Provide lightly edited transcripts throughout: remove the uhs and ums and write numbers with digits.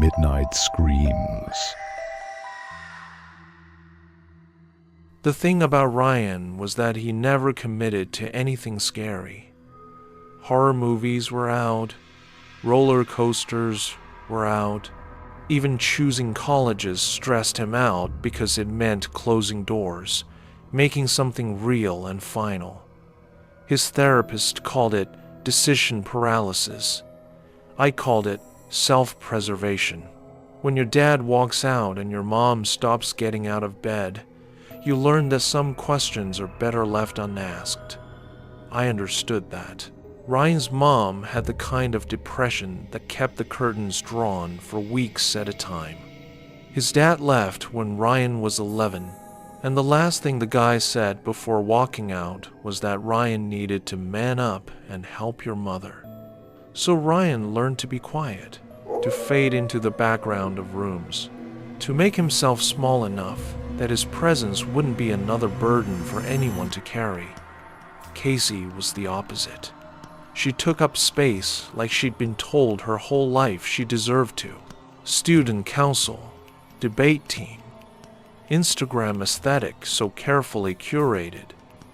midnight screams. The thing about Ryan was that he never committed to anything scary. Horror movies were out, roller coasters were out. Even choosing colleges stressed him out because it meant closing doors, making something real and final. His therapist called it decision paralysis. I called it self-preservation. When your dad walks out and your mom stops getting out of bed, you learn that some questions are better left unasked. I understood that. Ryan's mom had the kind of depression that kept the curtains drawn for weeks at a time. His dad left when Ryan was 11, and the last thing the guy said before walking out was that Ryan needed to man up and help your mother. So Ryan learned to be quiet, to fade into the background of rooms, to make himself small enough that his presence wouldn't be another burden for anyone to carry. Casey was the opposite. She took up space like she'd been told her whole life she deserved to. Student council, debate team, Instagram aesthetic so carefully curated,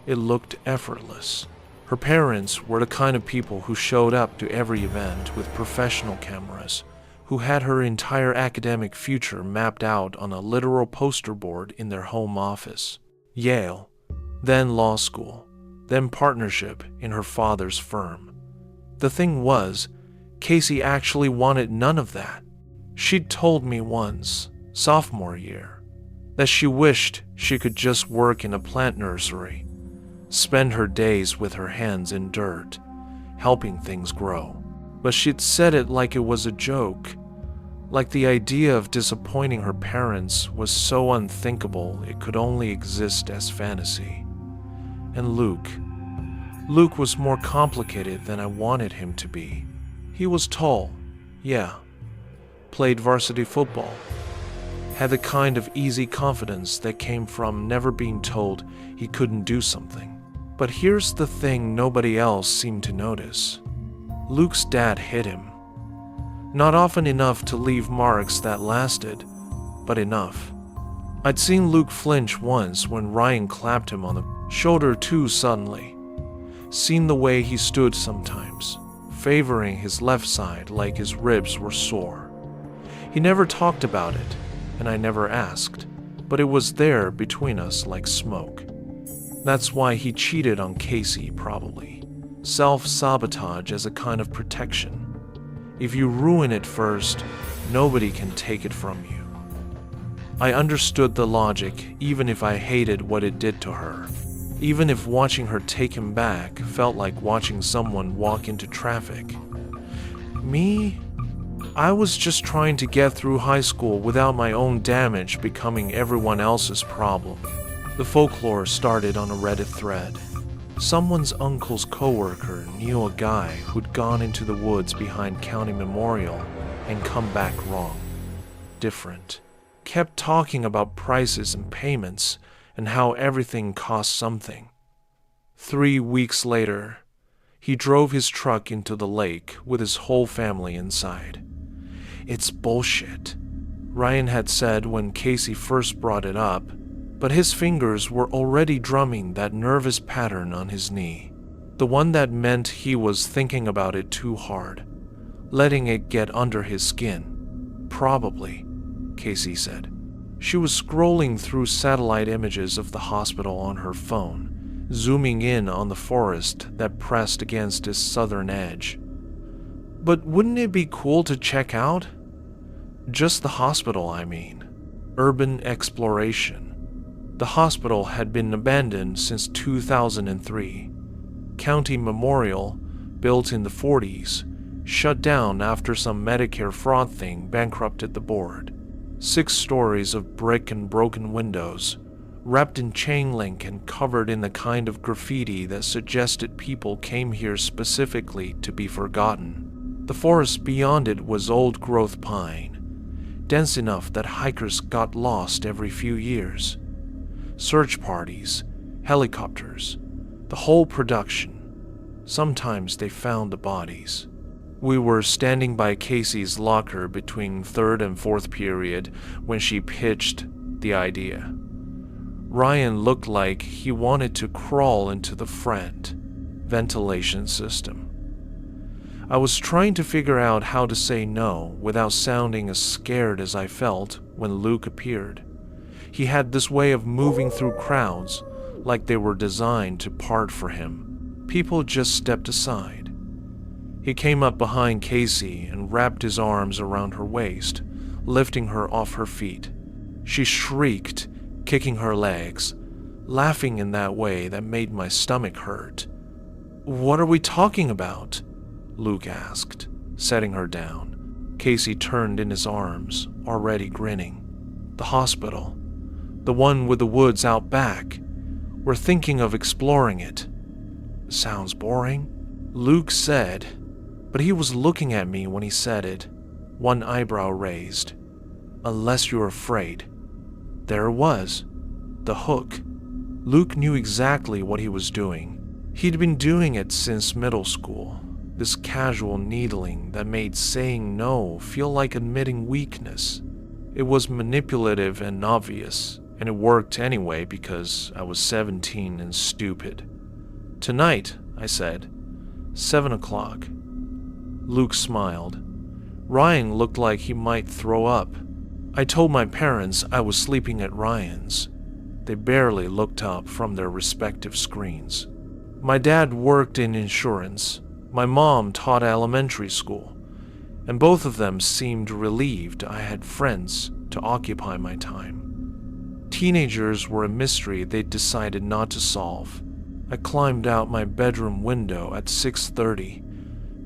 it looked effortless. Her parents were the kind of people who showed up to every event with professional cameras, who had her entire academic future mapped out on a literal poster board in their home office. Yale, then law school, then partnership in her father's firm. The thing was, Casey actually wanted none of that. She'd told me once, sophomore year, that she wished she could just work in a plant nursery, spend her days with her hands in dirt, helping things grow. But she'd said it like it was a joke, like the idea of disappointing her parents was so unthinkable it could only exist as fantasy. And Luke was more complicated than I wanted him to be. He was tall, yeah, played varsity football, had the kind of easy confidence that came from never being told he couldn't do something. But here's the thing nobody else seemed to notice. Luke's dad hit him. Not often enough to leave marks that lasted, but enough. I'd seen Luke flinch once when Ryan clapped him on the shoulder too suddenly. Seen the way he stood sometimes, favoring his left side like his ribs were sore. He never talked about it, and I never asked, but it was there between us like smoke. That's why he cheated on Casey, probably. Self-sabotage as a kind of protection. If you ruin it first, nobody can take it from you. I understood the logic, even if I hated what it did to her. Even if watching her take him back felt like watching someone walk into traffic. Me? I was just trying to get through high school without my own damage becoming everyone else's problem. The folklore started on a Reddit thread. Someone's uncle's coworker knew a guy who'd gone into the woods behind County Memorial and come back wrong. Different. Kept talking about prices and payments and how everything cost something. 3 weeks later, he drove his truck into the lake with his whole family inside. It's bullshit, Ryan had said when Casey first brought it up, but his fingers were already drumming that nervous pattern on his knee. The one that meant he was thinking about it too hard, letting it get under his skin. Probably, Casey said. She was scrolling through satellite images of the hospital on her phone, zooming in on the forest that pressed against its southern edge. But wouldn't it be cool to check out? Just the hospital, I mean. Urban exploration. The hospital had been abandoned since 2003. County Memorial, built in the 40s, shut down after some Medicare fraud thing bankrupted the board. 6 stories of brick and broken windows, wrapped in chain link and covered in the kind of graffiti that suggested people came here specifically to be forgotten. The forest beyond it was old-growth pine, dense enough that hikers got lost every few years. Search parties, helicopters, the whole production. Sometimes they found the bodies. We were standing by Casey's locker between third and fourth period when she pitched the idea. Ryan looked like he wanted to crawl into the front ventilation system. I was trying to figure out how to say no without sounding as scared as I felt when Luke appeared. He had this way of moving through crowds like they were designed to part for him. People just stepped aside. He came up behind Casey and wrapped his arms around her waist, lifting her off her feet. She shrieked, kicking her legs, laughing in that way that made my stomach hurt. "What are we talking about?" Luke asked, setting her down. Casey turned in his arms, already grinning. "The hospital. The one with the woods out back. We're thinking of exploring it." "Sounds boring," Luke said, but he was looking at me when he said it, one eyebrow raised. "Unless you're afraid." There it was, the hook. Luke knew exactly what he was doing. He'd been doing it since middle school, this casual needling that made saying no feel like admitting weakness. It was manipulative and obvious, and it worked anyway because I was 17 and stupid. "Tonight," I said. 7 o'clock. Luke smiled. Ryan looked like he might throw up. I told my parents I was sleeping at Ryan's. They barely looked up from their respective screens. My dad worked in insurance. My mom taught elementary school, and both of them seemed relieved I had friends to occupy my time. Teenagers were a mystery they'd decided not to solve. I climbed out my bedroom window at 6:30,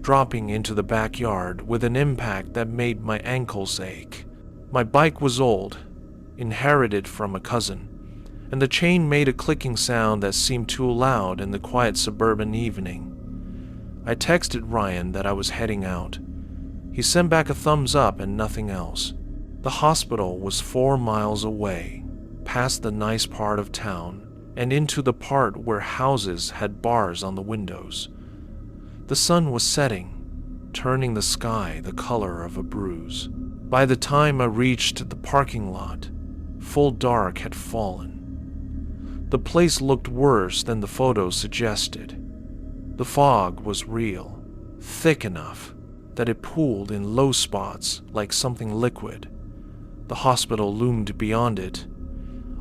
dropping into the backyard with an impact that made my ankles ache. My bike was old, inherited from a cousin, and the chain made a clicking sound that seemed too loud in the quiet suburban evening. I texted Ryan that I was heading out. He sent back a thumbs up and nothing else. The hospital was 4 miles away, past the nice part of town, and into the part where houses had bars on the windows. The sun was setting, turning the sky the color of a bruise. By the time I reached the parking lot, full dark had fallen. The place looked worse than the photos suggested. The fog was real, thick enough that it pooled in low spots like something liquid. The hospital loomed beyond it,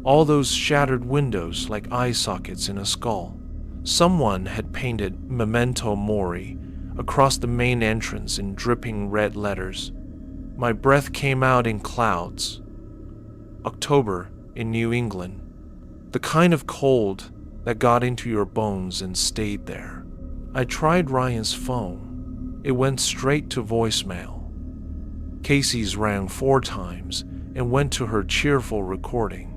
all those shattered windows like eye sockets in a skull. Someone had painted Memento Mori across the main entrance in dripping red letters. My breath came out in clouds. October in New England. The kind of cold that got into your bones and stayed there. I tried Ryan's phone. It went straight to voicemail. Casey's rang 4 times and went to her cheerful recording.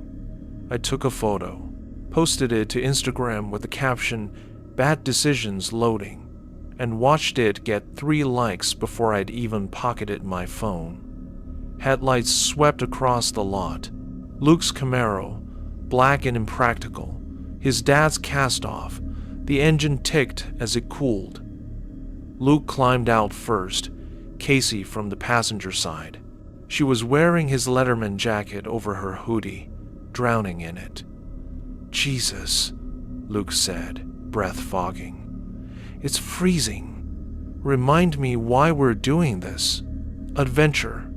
I took a photo, posted it to Instagram with the caption, "Bad decisions loading," and watched it get 3 likes before I'd even pocketed my phone. Headlights swept across the lot. Luke's Camaro, black and impractical, his dad's cast-off. The engine ticked as it cooled. Luke climbed out first, Casey from the passenger side. She was wearing his Letterman jacket over her hoodie, drowning in it. "Jesus," Luke said, breath fogging. "It's freezing. Remind me why we're doing this." "Adventure,"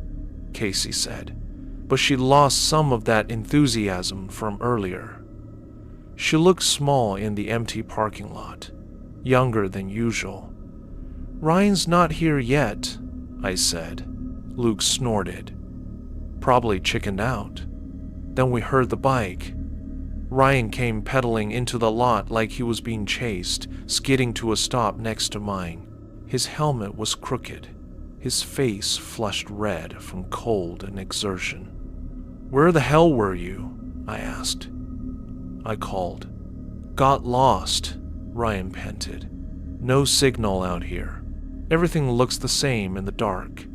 Casey said, but she lost some of that enthusiasm from earlier. She looked small in the empty parking lot, younger than usual. "Ryan's not here yet," I said. Luke snorted. "Probably chickened out." Then we heard the bike. Ryan came pedaling into the lot like he was being chased, skidding to a stop next to mine. His helmet was crooked, his face flushed red from cold and exertion. "Where the hell were you?" I asked. I called. "Got lost," Ryan panted. "No signal out here. Everything looks the same in the dark."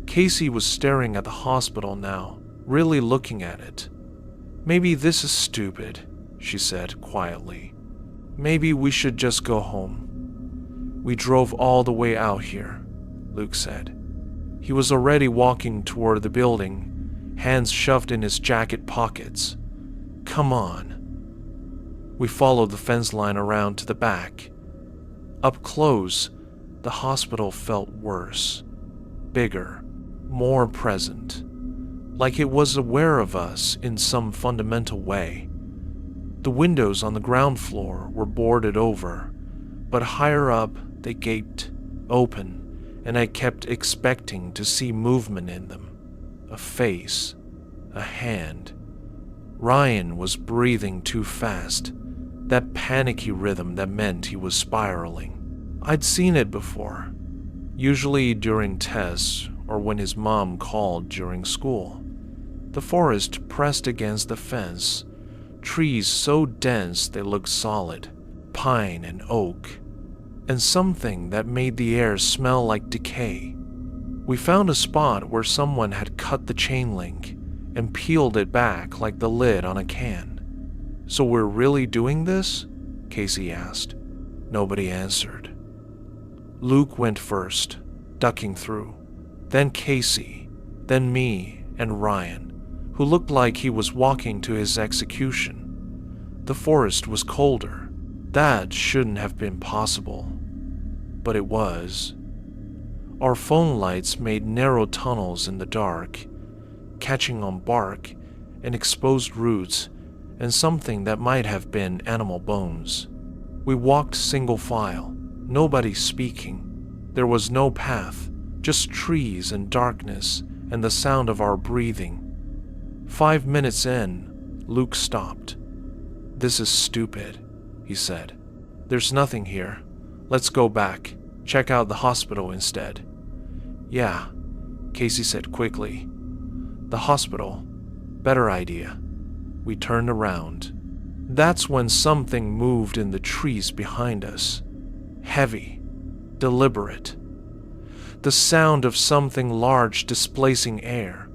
Casey was staring at the hospital now, really looking at it. "Maybe this is stupid," she said quietly. "Maybe we should just go home." We drove all the way out here. Luke said. He was already walking toward the building, hands shoved in his jacket pockets. Come on. We followed the fence line around to the back. Up close, the hospital felt worse, bigger, more present, like it was aware of us in some fundamental way. The windows on the ground floor were boarded over, but higher up they gaped open, and I kept expecting to see movement in them. A face, a hand. Ryan was breathing too fast, that panicky rhythm that meant he was spiraling. I'd seen it before, usually during tests or when his mom called during school. The forest pressed against the fence, trees so dense they looked solid, pine and oak, and something that made the air smell like decay. We found a spot where someone had cut the chain link and peeled it back like the lid on a can. So we're really doing this? Casey asked. Nobody answered. Luke went first, ducking through. Then Casey, then me and Ryan, who looked like he was walking to his execution. The forest was colder. That shouldn't have been possible. But it was. Our phone lights made narrow tunnels in the dark, catching on bark and exposed roots and something that might have been animal bones. We walked single file, nobody speaking. There was no path, just trees and darkness and the sound of our breathing. 5 minutes in, Luke stopped. This is stupid, he said. There's nothing here. Let's go back. Check out the hospital instead. Yeah, Casey said quickly. The hospital. Better idea. We turned around. That's when something moved in the trees behind us. Heavy, deliberate. The sound of something large displacing air.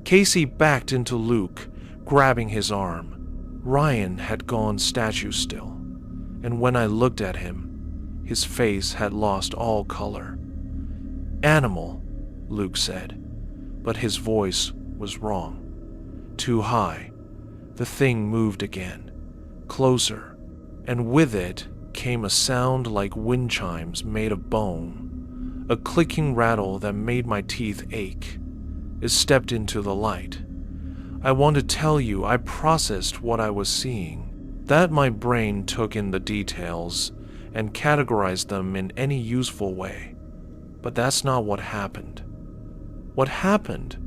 Casey backed into Luke, grabbing his arm. Ryan had gone statue still, and when I looked at him, his face had lost all color. Animal, Luke said, but his voice was wrong. Too high. The thing moved again, closer, and with it came a sound like wind chimes made of bone, a clicking rattle that made my teeth ache. It stepped into the light. I want to tell you I processed what I was seeing, that my brain took in the details and categorized them in any useful way. But that's not what happened. What happened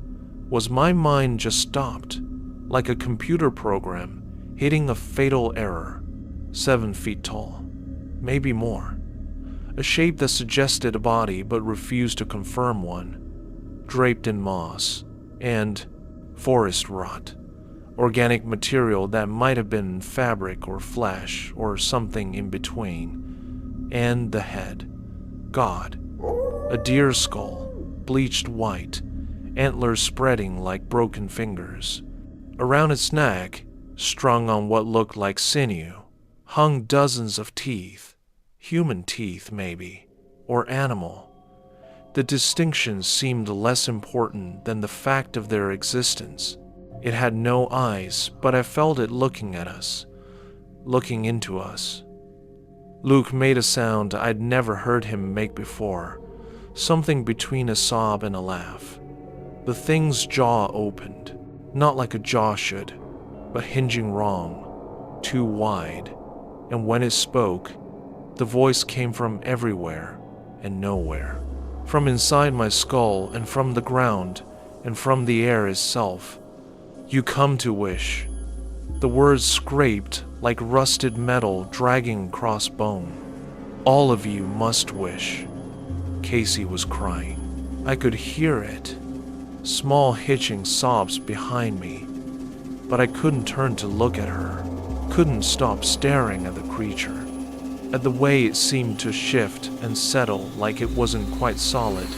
was my mind just stopped, like a computer program hitting a fatal error. 7 feet tall, maybe more. A shape that suggested a body but refused to confirm one. Draped in moss and forest rot. Organic material that might have been fabric or flesh or something in between. And the head. God. A deer skull, bleached white, antlers spreading like broken fingers. Around its neck, strung on what looked like sinew, hung dozens of teeth. Human teeth, maybe, or animal. The distinctions seemed less important than the fact of their existence. It had no eyes, but I felt it looking at us, looking into us. Luke made a sound I'd never heard him make before, something between a sob and a laugh. The thing's jaw opened, not like a jaw should, but hinging wrong, too wide, and when it spoke, the voice came from everywhere and nowhere. From inside my skull and from the ground and from the air itself. You come to wish. The words scraped like rusted metal dragging across bone. All of you must wish. Casey was crying. I could hear it. Small hitching sobs behind me. But I couldn't turn to look at her. Couldn't stop staring at the creature. At the way it seemed to shift and settle like it wasn't quite solid,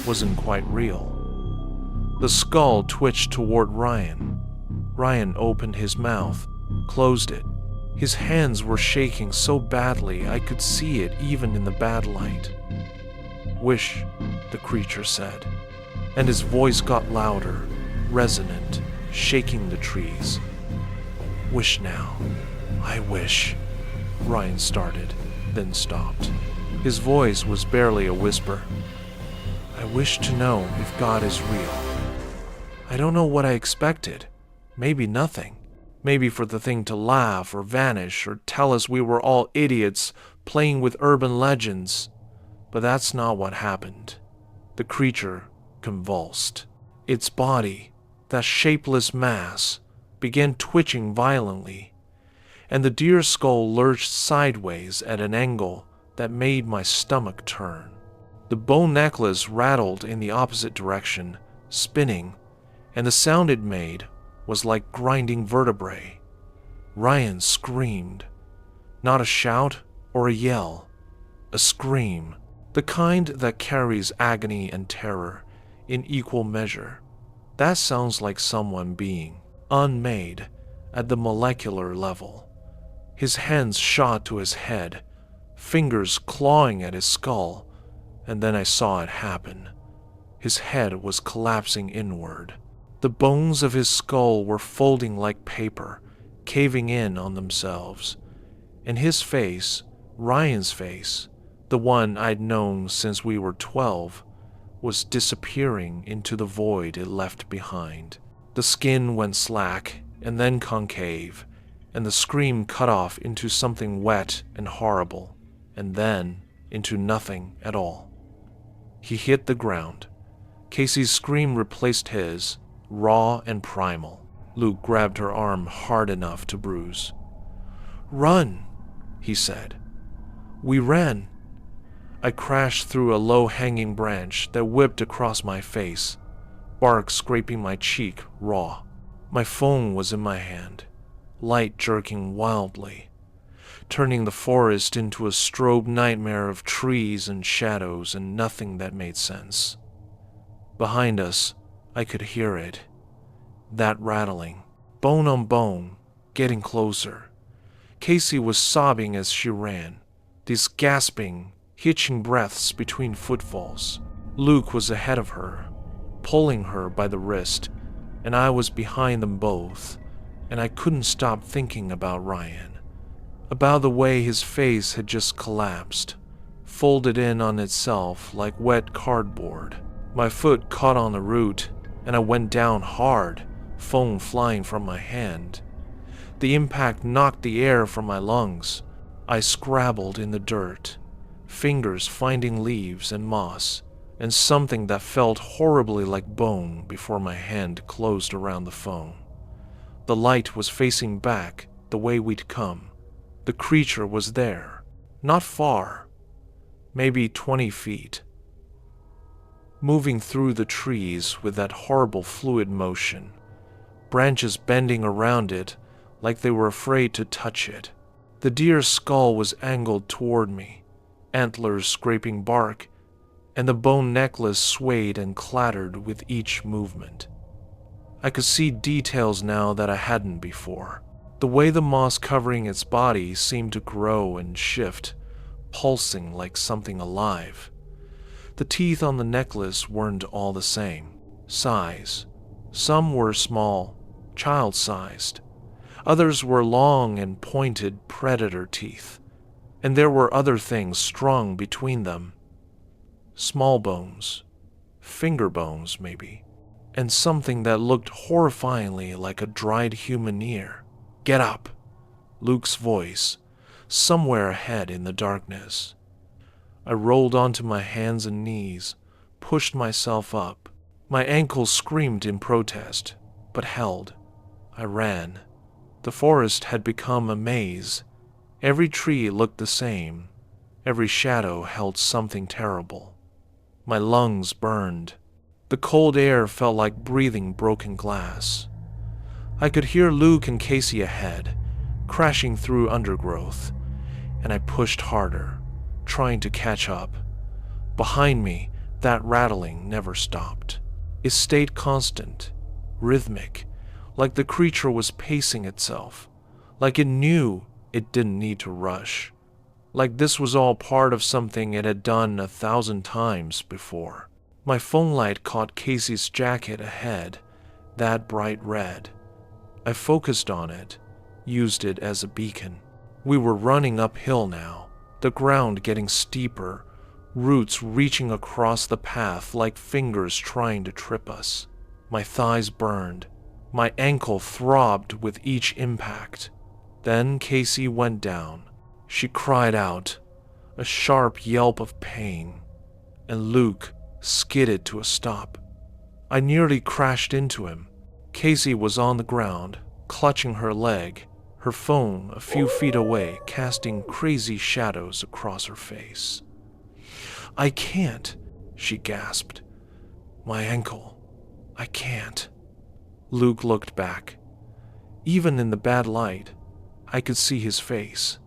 wasn't quite real. The skull twitched toward Ryan. Ryan opened his mouth, closed it. His hands were shaking so badly I could see it even in the bad light. Wish, the creature said, and his voice got louder, resonant, shaking the trees. Wish now. I wish, Ryan started, then stopped. His voice was barely a whisper. I wish to know if God is real. I don't know what I expected. Maybe nothing. Maybe for the thing to laugh or vanish or tell us we were all idiots playing with urban legends. But that's not what happened. The creature convulsed. Its body, that shapeless mass, began twitching violently, and the deer skull lurched sideways at an angle that made my stomach turn. The bone necklace rattled in the opposite direction, spinning, and the sound it made was like grinding vertebrae. Ryan screamed. Not a shout or a yell, a scream, the kind that carries agony and terror in equal measure. That sounds like someone being unmade at the molecular level. His hands shot to his head, fingers clawing at his skull, and then I saw it happen. His head was collapsing inward. The bones of his skull were folding like paper, caving in on themselves. And his face, Ryan's face, the one I'd known since we were 12, was disappearing into the void it left behind. The skin went slack and then concave, and the scream cut off into something wet and horrible, and then into nothing at all. He hit the ground. Casey's scream replaced his, raw and primal. Luke grabbed her arm hard enough to bruise. Run, he said. We ran. I crashed through a low-hanging branch that whipped across my face, bark scraping my cheek raw. My phone was in my hand, light jerking wildly, turning the forest into a strobe nightmare of trees and shadows and nothing that made sense. Behind us, I could hear it. That rattling, bone on bone, getting closer. Casey was sobbing as she ran, these gasping, hitching breaths between footfalls. Luke was ahead of her, pulling her by the wrist, and I was behind them both, and I couldn't stop thinking about Ryan, about the way his face had just collapsed, folded in on itself like wet cardboard. My foot caught on the root, and I went down hard, foam flying from my hand. The impact knocked the air from my lungs. I scrabbled in the dirt, fingers finding leaves and moss, and something that felt horribly like bone before my hand closed around the phone. The light was facing back the way we'd come. The creature was there, not far, maybe 20 feet. Moving through the trees with that horrible fluid motion, branches bending around it like they were afraid to touch it. The deer's skull was angled toward me, antlers scraping bark, and the bone necklace swayed and clattered with each movement. I could see details now that I hadn't before. The way the moss covering its body seemed to grow and shift, pulsing like something alive. The teeth on the necklace weren't all the same size. Some were small, child-sized. Others were long and pointed predator teeth. And there were other things strung between them. Small bones, finger bones maybe, and something that looked horrifyingly like a dried human ear. Get up, Luke's voice, somewhere ahead in the darkness. I rolled onto my hands and knees, pushed myself up. My ankles screamed in protest, but held. I ran. The forest had become a maze. Every tree looked the same. Every shadow held something terrible. My lungs burned. The cold air felt like breathing broken glass. I could hear Luke and Casey ahead, crashing through undergrowth, and I pushed harder, trying to catch up. Behind me, that rattling never stopped. It stayed constant, rhythmic, like the creature was pacing itself, like it knew it didn't need to rush, like this was all part of something it had done 1,000 times before. My phone light caught Casey's jacket ahead, that bright red. I focused on it, used it as a beacon. We were running uphill now, the ground getting steeper, roots reaching across the path like fingers trying to trip us. My thighs burned. My ankle throbbed with each impact. Then Casey went down. She cried out, a sharp yelp of pain, and Luke skidded to a stop. I nearly crashed into him. Casey was on the ground, clutching her leg, her phone a few feet away, casting crazy shadows across her face. "I can't," she gasped. "My ankle. I can't." Luke looked back. Even in the bad light, I could see his face,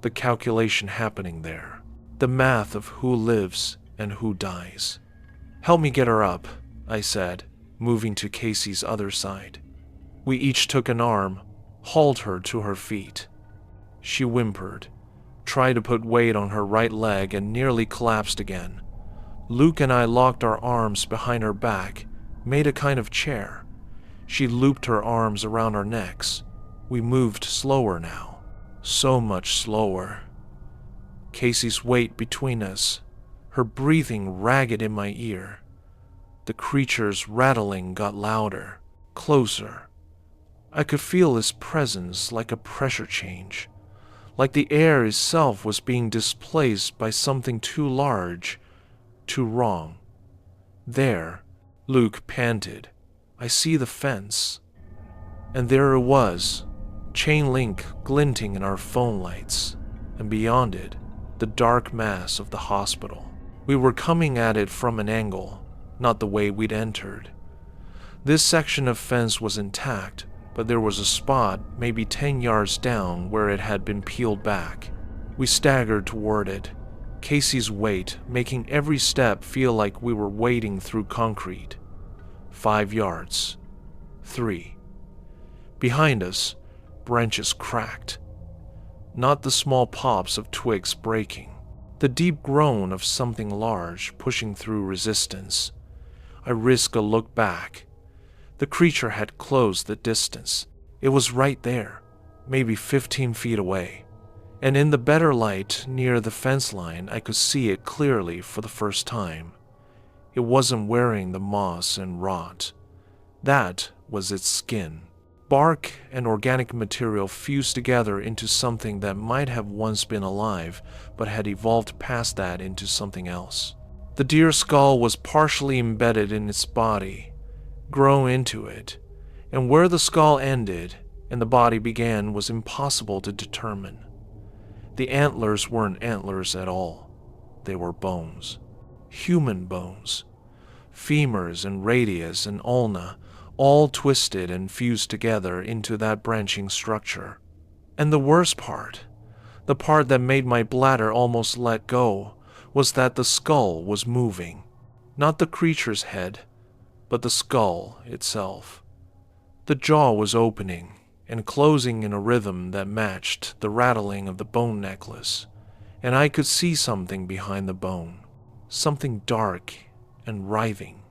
the calculation happening there, the math of who lives and who dies. "Help me get her up," I said, moving to Casey's other side. We each took an arm, hauled her to her feet. She whimpered, tried to put weight on her right leg, and nearly collapsed again. Luke and I locked our arms behind her back, made a kind of chair. She looped her arms around our necks. We moved slower now, so much slower. Casey's weight between us, her breathing ragged in my ear. The creature's rattling got louder, closer. I could feel his presence like a pressure change, like the air itself was being displaced by something too large, too wrong. "There," Luke panted. "I see the fence." And there it was, chain link glinting in our phone lights, and beyond it, the dark mass of the hospital. We were coming at it from an angle, not the way we'd entered. This section of fence was intact, but there was a spot maybe 10 yards down where it had been peeled back. We staggered toward it, Casey's weight making every step feel like we were wading through concrete. 5 yards. 3. Behind us, branches cracked. Not the small pops of twigs breaking, the deep groan of something large pushing through resistance. I risked a look back. The creature had closed the distance. It was right there, maybe 15 feet away. And in the better light near the fence line, I could see it clearly for the first time. It wasn't wearing the moss and rot. That was its skin. Bark and organic material fused together into something that might have once been alive, but had evolved past that into something else. The deer skull was partially embedded in its body, grown into it, and where the skull ended and the body began was impossible to determine. The antlers weren't antlers at all. They were bones. Human bones. Femurs and radius and ulna, all twisted and fused together into that branching structure. And the worst part, the part that made my bladder almost let go, was that the skull was moving. Not the creature's head, but the skull itself. The jaw was opening and closing in a rhythm that matched the rattling of the bone necklace, and I could see something behind the bone, something dark and writhing,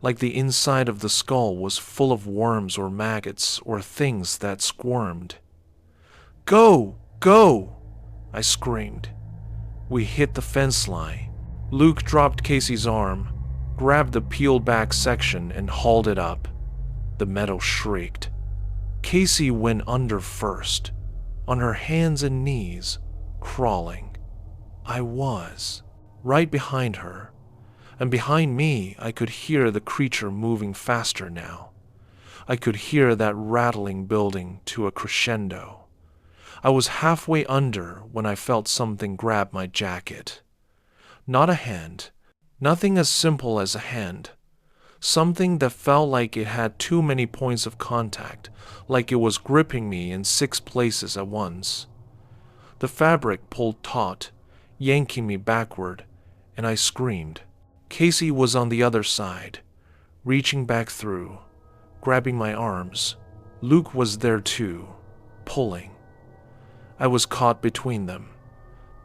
like the inside of the skull was full of worms or maggots or things that squirmed. "Go! Go!" I screamed. We hit the fence line. Luke dropped Casey's arm, grabbed the peeled back section and hauled it up. The metal shrieked. Casey went under first, on her hands and knees, crawling. I was, right behind her, and behind me I could hear the creature moving faster now. I could hear that rattling building to a crescendo. I was halfway under when I felt something grab my jacket. Not a hand, nothing as simple as a hand. Something that felt like it had too many points of contact, like it was gripping me in 6 places at once. The fabric pulled taut, yanking me backward, and I screamed. Casey was on the other side, reaching back through, grabbing my arms. Luke was there too, pulling. I was caught between them,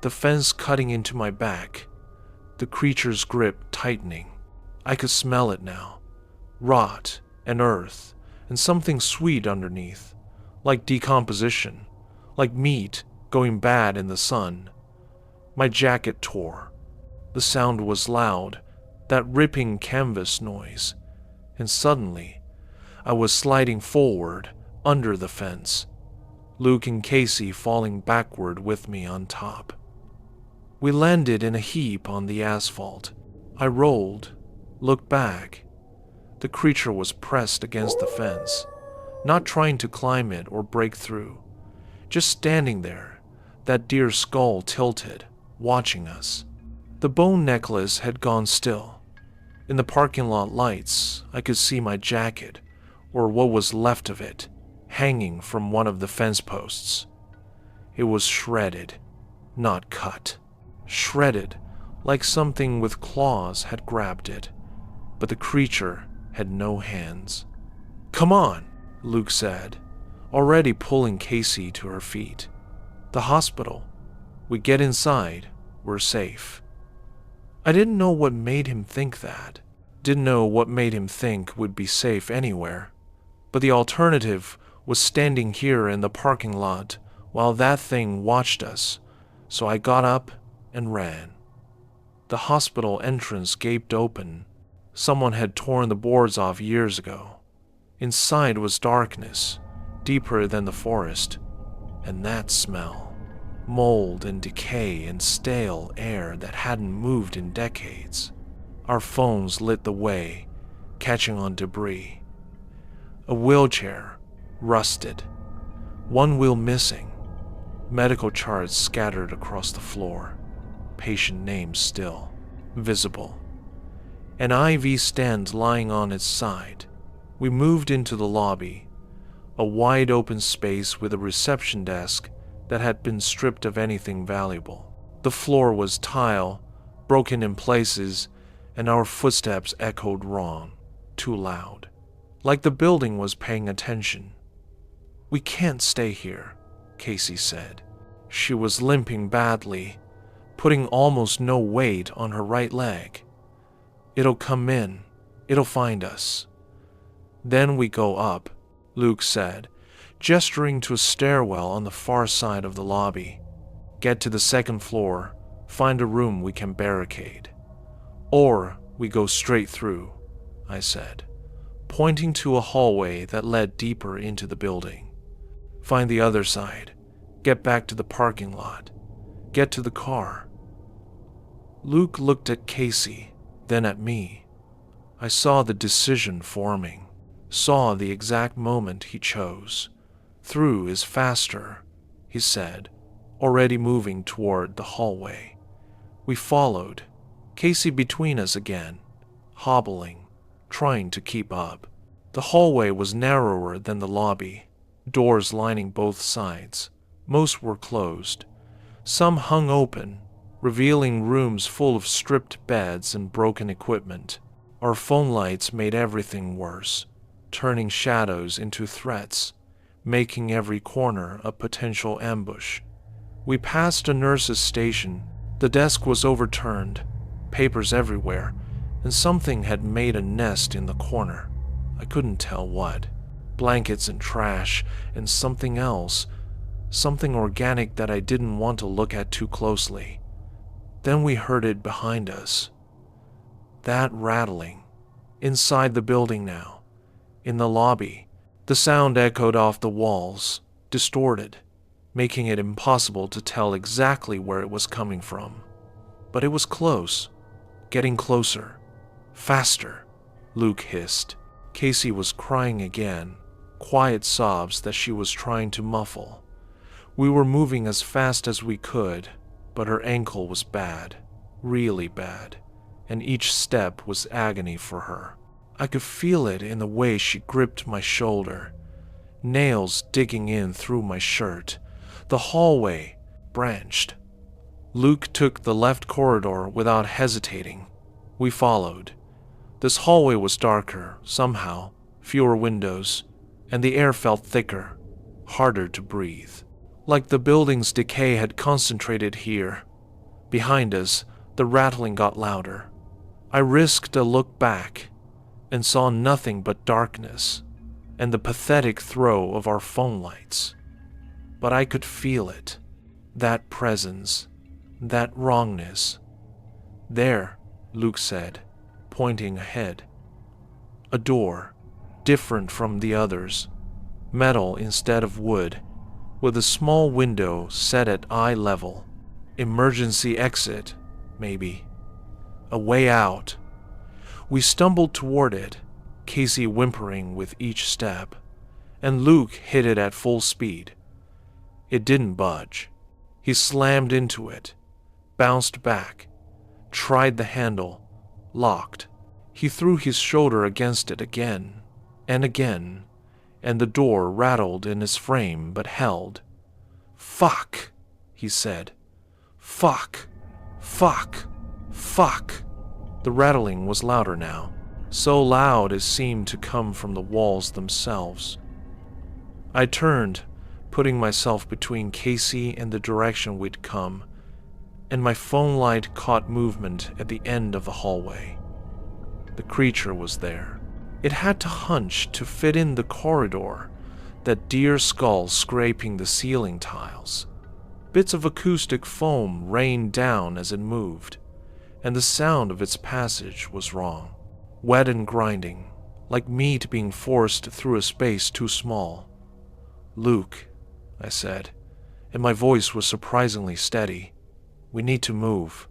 the fence cutting into my back, the creature's grip tightening. I could smell it now. Rot and earth and something sweet underneath, like decomposition, like meat going bad in the sun. My jacket tore. The sound was loud, that ripping canvas noise, and suddenly I was sliding forward under the fence, Luke and Casey falling backward with me on top. We landed in a heap on the asphalt. I rolled, looked back. The creature was pressed against the fence, not trying to climb it or break through, just standing there, that deer skull tilted, watching us. The bone necklace had gone still. In the parking lot lights, I could see my jacket, or what was left of it, hanging from one of the fence posts. It was shredded, not cut. Shredded, like something with claws had grabbed it, but the creature had no hands. "Come on," Luke said, already pulling Casey to her feet. "The hospital. We get inside, we're safe." I didn't know what made him think that. Didn't know what made him think we'd be safe anywhere. But the alternative was standing here in the parking lot while that thing watched us, so I got up and ran. The hospital entrance gaped open. Someone had torn the boards off years ago. Inside was darkness, deeper than the forest, and that smell. Mold and decay and stale air that hadn't moved in decades. Our phones lit the way, catching on debris. A wheelchair, rusted. One wheel missing. Medical charts scattered across the floor. Patient names still visible. An IV stand lying on its side. We moved into the lobby, a wide open space with a reception desk that had been stripped of anything valuable. The floor was tile, broken in places, and our footsteps echoed wrong, too loud. Like the building was paying attention. "We can't stay here," Casey said. She was limping badly, putting almost no weight on her right leg. "It'll come in. It'll find us." "Then we go up," Luke said, gesturing to a stairwell on the far side of the lobby. "Get to the second floor, find a room we can barricade. Or we go straight through," I said, pointing to a hallway that led deeper into the building. "Find the other side. Get back to the parking lot. Get to the car." Luke looked at Casey, then at me. I saw the decision forming, saw the exact moment he chose. "Through is faster," he said, already moving toward the hallway. We followed, Casey between us again, hobbling, trying to keep up. The hallway was narrower than the lobby, doors lining both sides. Most were closed. Some hung open, revealing rooms full of stripped beds and broken equipment. Our phone lights made everything worse, turning shadows into threats, making every corner a potential ambush. We passed a nurse's station. The desk was overturned, papers everywhere, and something had made a nest in the corner. I couldn't tell what. Blankets and trash, and something else, something organic that I didn't want to look at too closely. Then we heard it behind us. That rattling. Inside the building now. In the lobby. The sound echoed off the walls, distorted, making it impossible to tell exactly where it was coming from. But it was close. Getting closer. Faster, Luke hissed. Casey was crying again, quiet sobs that she was trying to muffle. We were moving as fast as we could, but her ankle was bad, really bad, and each step was agony for her. I could feel it in the way she gripped my shoulder, nails digging in through my shirt. The hallway branched. Luke took the left corridor without hesitating. We followed. This hallway was darker, somehow, fewer windows, and the air felt thicker, harder to breathe. Like the building's decay had concentrated here. Behind us, the rattling got louder. I risked a look back and saw nothing but darkness and the pathetic throw of our phone lights. But I could feel it, that presence, that wrongness. There, Luke said, pointing ahead. A door, different from the others, metal instead of wood, with a small window set at eye level. Emergency exit, maybe. A way out. We stumbled toward it, Casey whimpering with each step, and Luke hit it at full speed. It didn't budge. He slammed into it, bounced back, tried the handle, locked. He threw his shoulder against it again, and the door rattled in its frame but held. "Fuck," he said. "Fuck, fuck, fuck." The rattling was louder now, so loud it seemed to come from the walls themselves. I turned, putting myself between Casey and the direction we'd come, and my phone light caught movement at the end of the hallway. The creature was there. It had to hunch to fit in the corridor, that deer skull scraping the ceiling tiles. Bits of acoustic foam rained down as it moved, and the sound of its passage was wrong. Wet and grinding, like meat being forced through a space too small. "Luke," I said, and my voice was surprisingly steady. "We need to move."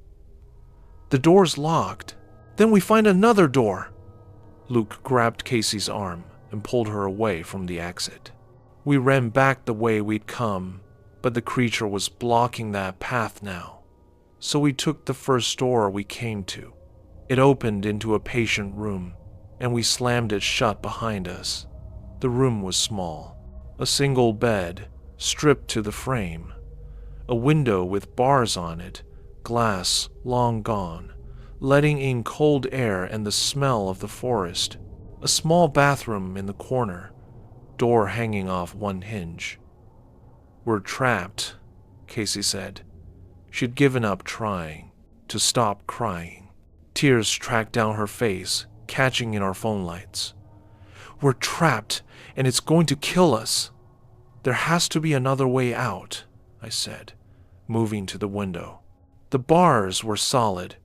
"The door's locked. Then we find another door." Luke grabbed Casey's arm and pulled her away from the exit. We ran back the way we'd come, but the creature was blocking that path now. So we took the first door we came to. It opened into a patient room, and we slammed it shut behind us. The room was small. A single bed, stripped to the frame. A window with bars on it, glass long gone, letting in cold air and the smell of the forest. A small bathroom in the corner, door hanging off one hinge. "We're trapped," Casey said. She'd given up trying to stop crying. Tears tracked down her face, catching in our phone lights. "We're trapped, and it's going to kill us." "There has to be another way out," I said, moving to the window. The bars were solid,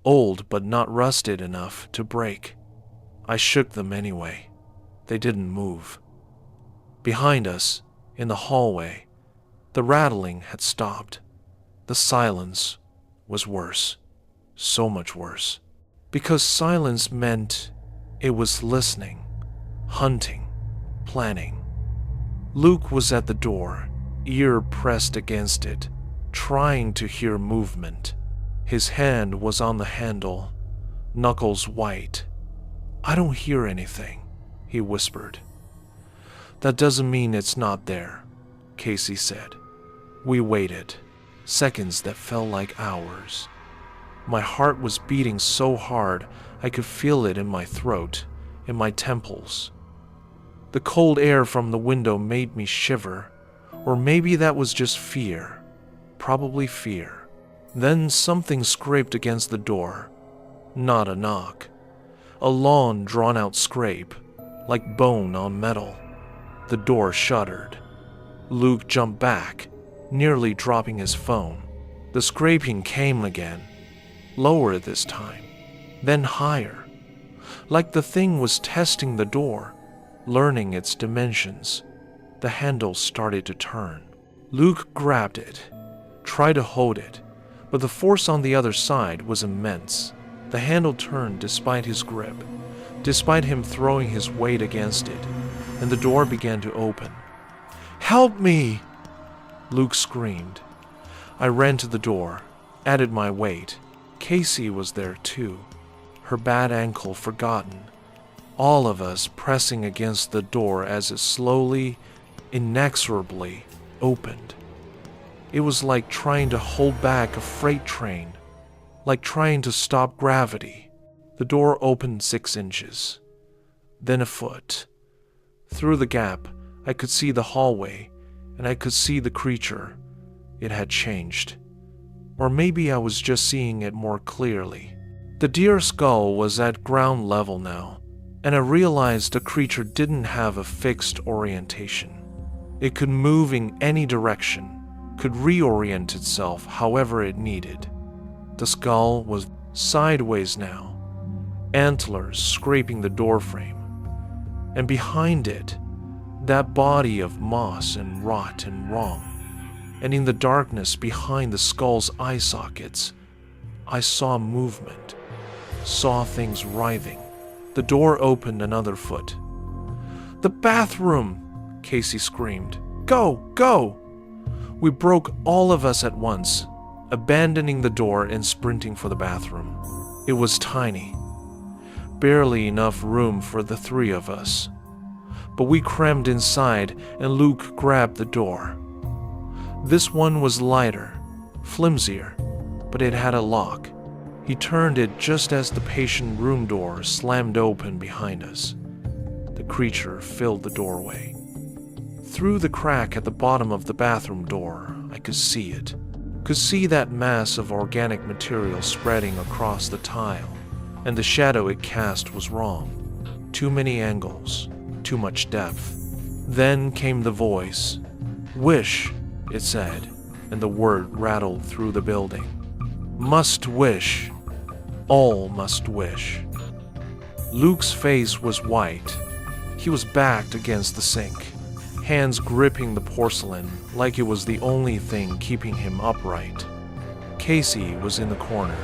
old but not rusted enough to break. I shook them anyway. They didn't move. Behind us, in the hallway, the rattling had stopped. The silence was worse. So much worse. Because silence meant it was listening, hunting, planning. Luke was at the door, ear pressed against it, trying to hear movement. His hand was on the handle, knuckles white. "I don't hear anything," he whispered. "That doesn't mean it's not there," Casey said. We waited, seconds that felt like hours. My heart was beating so hard I could feel it in my throat, in my temples. The cold air from the window made me shiver, or maybe that was just fear. Probably fear. Then something scraped against the door. Not a knock. A long, drawn-out scrape, like bone on metal. The door shuddered. Luke jumped back, nearly dropping his phone. The scraping came again, lower this time, then higher, like the thing was testing the door, learning its dimensions. The handle started to turn. Luke grabbed it, tried to hold it, but the force on the other side was immense. The handle turned despite his grip, despite him throwing his weight against it, and the door began to open. "Help me!" Luke screamed. I ran to the door, added my weight. Casey was there too, her bad ankle forgotten. All of us pressing against the door as it slowly, inexorably opened. It was like trying to hold back a freight train, like trying to stop gravity. The door opened 6 inches, then a foot. Through the gap, I could see the hallway, and I could see the creature. It had changed. Or maybe I was just seeing it more clearly. The deer skull was at ground level now, and I realized the creature didn't have a fixed orientation. It could move in any direction, could reorient itself however it needed. The skull was sideways now, antlers scraping the doorframe, and behind it, that body of moss and rot and wrong. And in the darkness behind the skull's eye sockets, I saw movement, saw things writhing. The door opened another foot. "The bathroom!" Casey screamed. "Go! Go!" We broke, all of us at once, abandoning the door and sprinting for the bathroom. It was tiny, barely enough room for the three of us. But we crammed inside and Luke grabbed the door. This one was lighter, flimsier, but it had a lock. He turned it just as the patient room door slammed open behind us. The creature filled the doorway. Through the crack at the bottom of the bathroom door, I could see it. Could see that mass of organic material spreading across the tile, and the shadow it cast was wrong. Too many angles, too much depth. Then came the voice. "Wish," it said, and the word rattled through the building. "Must wish. All must wish." Luke's face was white. He was backed against the sink, hands gripping the porcelain like it was the only thing keeping him upright. Casey was in the corner,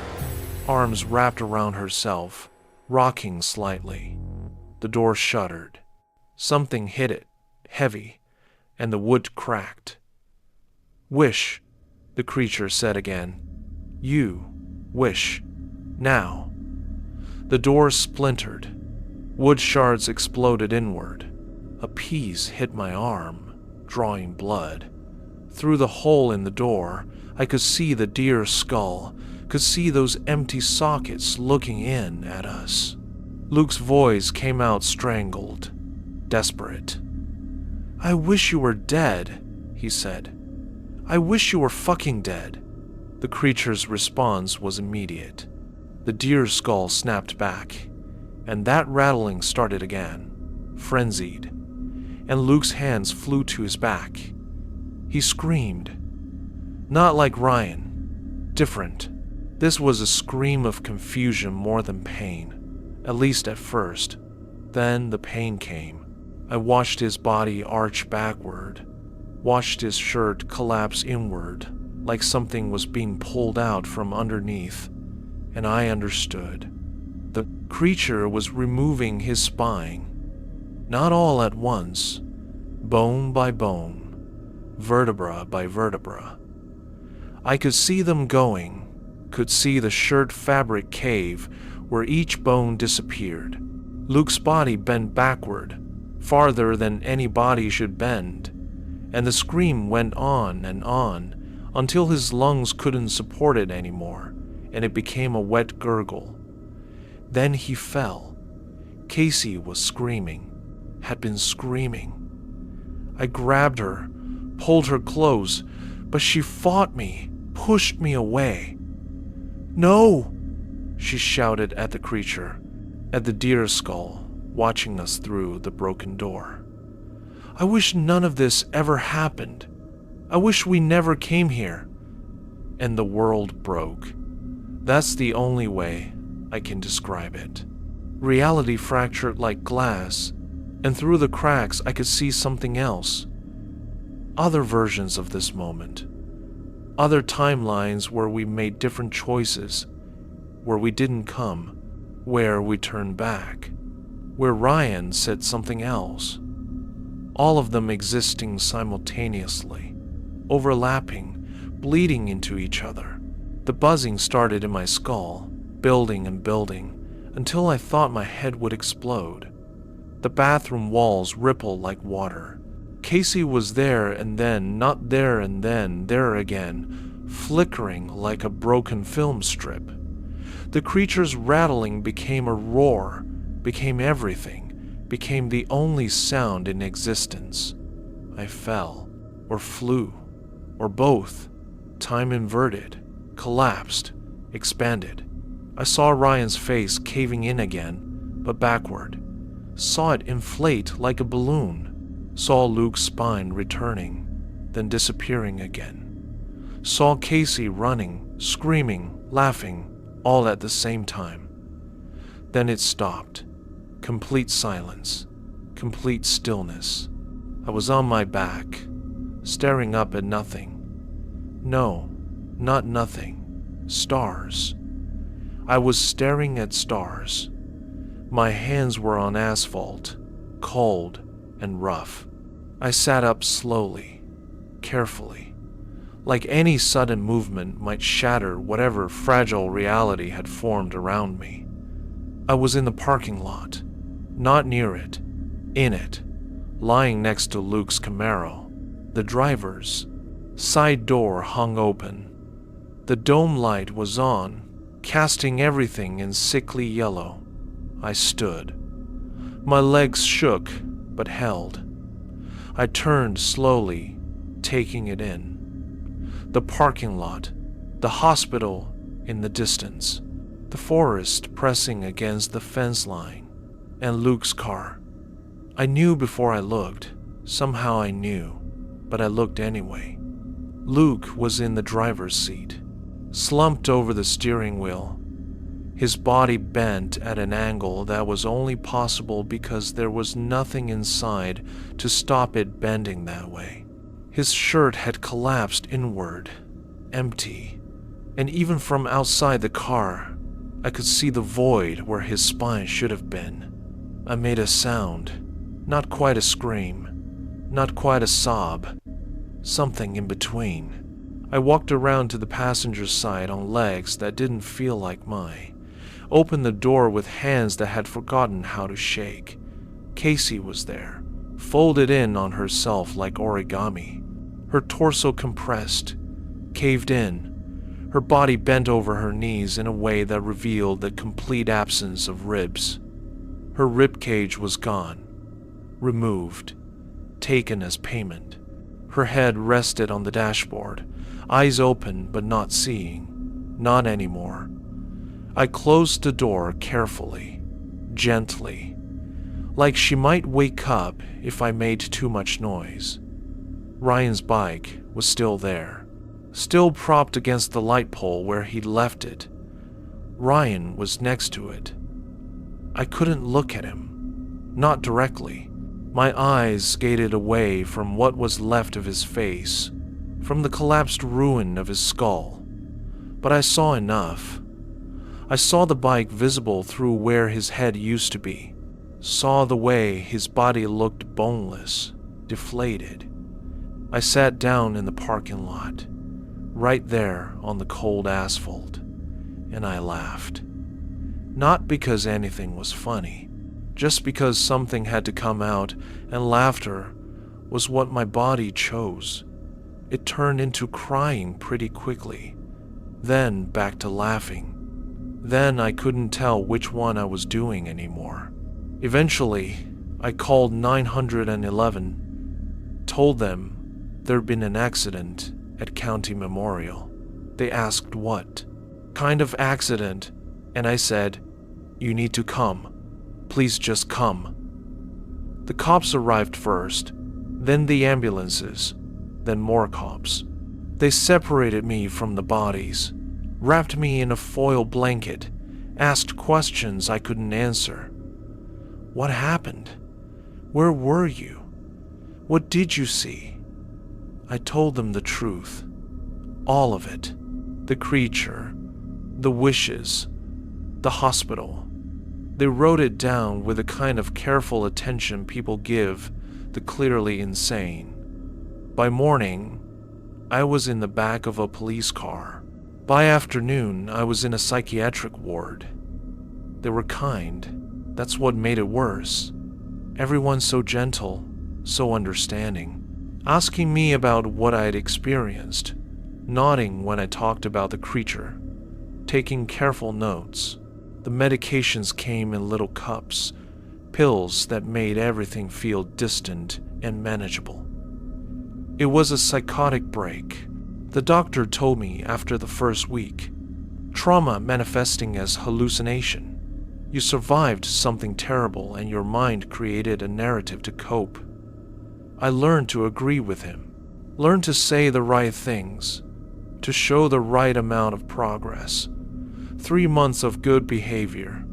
arms wrapped around herself, rocking slightly. The door shuddered. Something hit it, heavy, and the wood cracked. "Wish," the creature said again. "You wish. Now." The door splintered. Wood shards exploded inward. A piece hit my arm, drawing blood. Through the hole in the door, I could see the deer skull, could see those empty sockets looking in at us. Luke's voice came out strangled, desperate. "I wish you were dead," he said. "I wish you were fucking dead." The creature's response was immediate. The deer skull snapped back, and that rattling started again, frenzied, and Luke's hands flew to his back. He screamed. Not like Ryan. Different. This was a scream of confusion more than pain, at least at first. Then the pain came. I watched his body arch backward, watched his shirt collapse inward, like something was being pulled out from underneath, and I understood. The creature was removing his spine, not all at once, bone by bone, vertebra by vertebra. I could see them going, could see the shirt fabric cave where each bone disappeared. Luke's body bent backward, farther than any body should bend, and the scream went on until his lungs couldn't support it anymore, and it became a wet gurgle. Then he fell. Casey was screaming, had been screaming. I grabbed her, pulled her close, but she fought me, pushed me away. "No!" she shouted at the creature, at the deer skull, watching us through the broken door. "I wish none of this ever happened. I wish we never came here." And the world broke. That's the only way I can describe it. Reality fractured like glass, and through the cracks I could see something else. Other versions of this moment. Other timelines where we made different choices, where we didn't come, where we turned back, where Ryan said something else. All of them existing simultaneously, overlapping, bleeding into each other. The buzzing started in my skull, building and building, until I thought my head would explode. The bathroom walls rippled like water. Casey was there and then, not there and then, there again, flickering like a broken film strip. The creature's rattling became a roar, became everything, became the only sound in existence. I fell, or flew, or both, time inverted, collapsed, expanded. I saw Ryan's face caving in again, but backward. Saw it inflate like a balloon. Saw Luke's spine returning, then disappearing again. Saw Casey running, screaming, laughing, all at the same time. Then it stopped. Complete silence. Complete stillness. I was on my back, staring up at nothing. No, not nothing. Stars. I was staring at stars. My hands were on asphalt, cold and rough. I sat up slowly, carefully, like any sudden movement might shatter whatever fragile reality had formed around me. I was in the parking lot, not near it, in it, lying next to Luke's Camaro. The driver's side door hung open. The dome light was on, casting everything in sickly yellow. I stood. My legs shook, but held. I turned slowly, taking it in. The parking lot, the hospital in the distance, the forest pressing against the fence line, and Luke's car. I knew before I looked. Somehow I knew, but I looked anyway. Luke was in the driver's seat, slumped over the steering wheel, his body bent at an angle that was only possible because there was nothing inside to stop it bending that way. His shirt had collapsed inward, empty, and even from outside the car, I could see the void where his spine should have been. I made a sound, not quite a scream, not quite a sob, something in between. I walked around to the passenger side on legs that didn't feel like mine, opened the door with hands that had forgotten how to shake. Casey was there, folded in on herself like origami, her torso compressed, caved in, her body bent over her knees in a way that revealed the complete absence of ribs. Her ribcage was gone, removed, taken as payment. Her head rested on the dashboard, eyes open but not seeing, not anymore. I closed the door carefully, gently, like she might wake up if I made too much noise. Ryan's bike was still there, still propped against the light pole where he'd left it. Ryan was next to it. I couldn't look at him, not directly. My eyes skated away from what was left of his face, from the collapsed ruin of his skull. But I saw enough. I saw the bike visible through where his head used to be, saw the way his body looked boneless, deflated. I sat down in the parking lot, right there on the cold asphalt, and I laughed. Not because anything was funny, just because something had to come out, and laughter was what my body chose. It turned into crying pretty quickly, then back to laughing. Then I couldn't tell which one I was doing anymore. Eventually, I called 911, told them there'd been an accident at County Memorial. They asked what kind of accident, and I said, "You need to come. Please just come." The cops arrived first, then the ambulances, then more cops. They separated me from the bodies, wrapped me in a foil blanket, asked questions I couldn't answer. What happened? Where were you? What did you see? I told them the truth. All of it. The creature, the wishes, the hospital. They wrote it down with the kind of careful attention people give the clearly insane. By morning, I was in the back of a police car. By afternoon, I was in a psychiatric ward. They were kind. That's what made it worse. Everyone so gentle, so understanding, asking me about what I had experienced, nodding when I talked about the creature, taking careful notes. The medications came in little cups, pills that made everything feel distant and manageable. It was a psychotic break. The doctor told me after the first week, Trauma manifesting as hallucination. You survived something terrible and your mind created a narrative to cope. I learned to agree with him, learned to say the right things, to show the right amount of progress. 3 months of good behavior,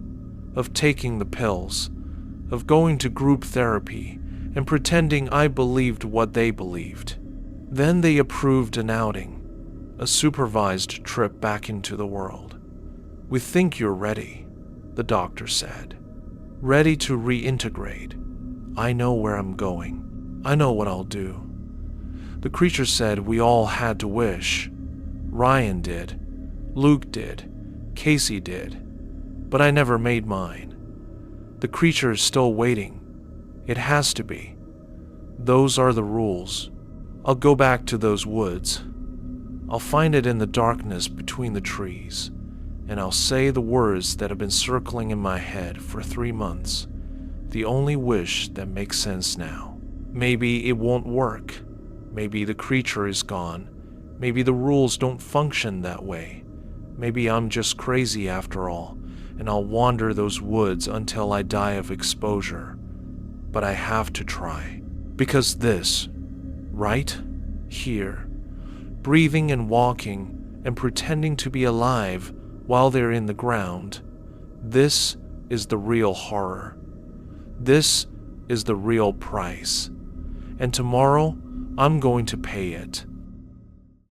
of taking the pills, of going to group therapy and pretending I believed what they believed. Then they approved an outing, a supervised trip back into the world. We think you're ready, the doctor said. Ready to reintegrate. I know where I'm going. I know what I'll do. The creature said we all had to wish. Ryan did. Luke did. Casey did. But I never made mine. The creature is still waiting. It has to be. Those are the rules. I'll go back to those woods. I'll find it in the darkness between the trees, and I'll say the words that have been circling in my head for 3 months, the only wish that makes sense now. Maybe it won't work. Maybe the creature is gone. Maybe the rules don't function that way. Maybe I'm just crazy after all, and I'll wander those woods until I die of exposure. But I have to try. Because this, right here, breathing and walking and pretending to be alive while they're in the ground, this is the real horror. This is the real price. And tomorrow, I'm going to pay it.